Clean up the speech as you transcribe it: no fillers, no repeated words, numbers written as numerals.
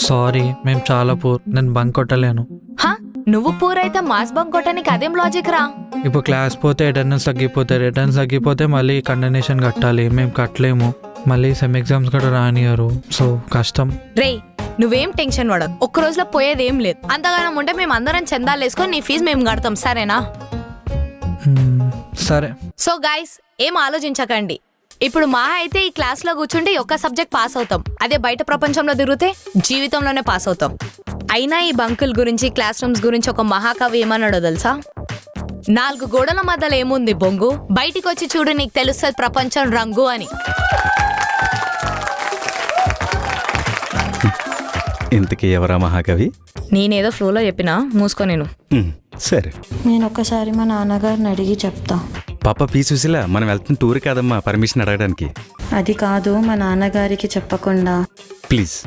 Sorry, మేము చాలా poor. నేను బంక్ కొట్టలేను. హా, నువ్వు పూరైతే మాస్ బంక్ కొట్టడానికి అదేం లాజిక్ రా? ఇప్పుడు క్లాస్ పోతే అటెండెన్స్ తగ్గిపోతే మళ్ళీ కండనేషన్ కట్టాలి. మేము కట్టలేము. మళ్ళీ సెమ్ ఎగ్జామ్స్ కూడా రానియరు. సో కష్టం. రేయ్, నువ్వేం టెన్షన్ పడకు. ఒక్క రోజులో పోయేది ఏం లేదు. అంతగానం ఉంటే మేము అందరం చందాలు వేసుకొని నీ ఫీజు మేము కడతాం, సరేనా? సరే. సో గైస్, ఏం ఆలోచించకండి. ఇప్పుడు మా అయితే ఈ క్లాస్లో కూర్చుంటే ఒక్క సబ్జెక్ట్ పాస్ అవుతాం. అదే బయట ప్రపంచంలో తిరిగితే జీవితంలోనే పాస్ అవుతాం. అయినా ఈ బంకుల్ గురించి, క్లాస్ రూమ్స్ గురించి ఒక మహాకవి ఏమన్నాడో తెలుసా? 4 గోడల మధ్యలో ఏముంది బొంగు, బయటికి వచ్చి చూడు నీకు తెలుస్తుంది ప్రపంచం రంగు అని. ఇంతకీ ఎవరా మహాకవి? నేనేదో ఫ్లోలో చెప్పినా, మూసుకో నేను. సరే, నేను ఒక్కసారి మా నాన్నగారిని అడిగి చెప్తా. పాప పీ సుశీల, మనం వెళ్తున్న టూర్ కాదమ్మా, పర్మిషన్ అడగడానికి. అది కాదు, మా నాన్నగారికి చెప్పకుండా. ప్లీజ్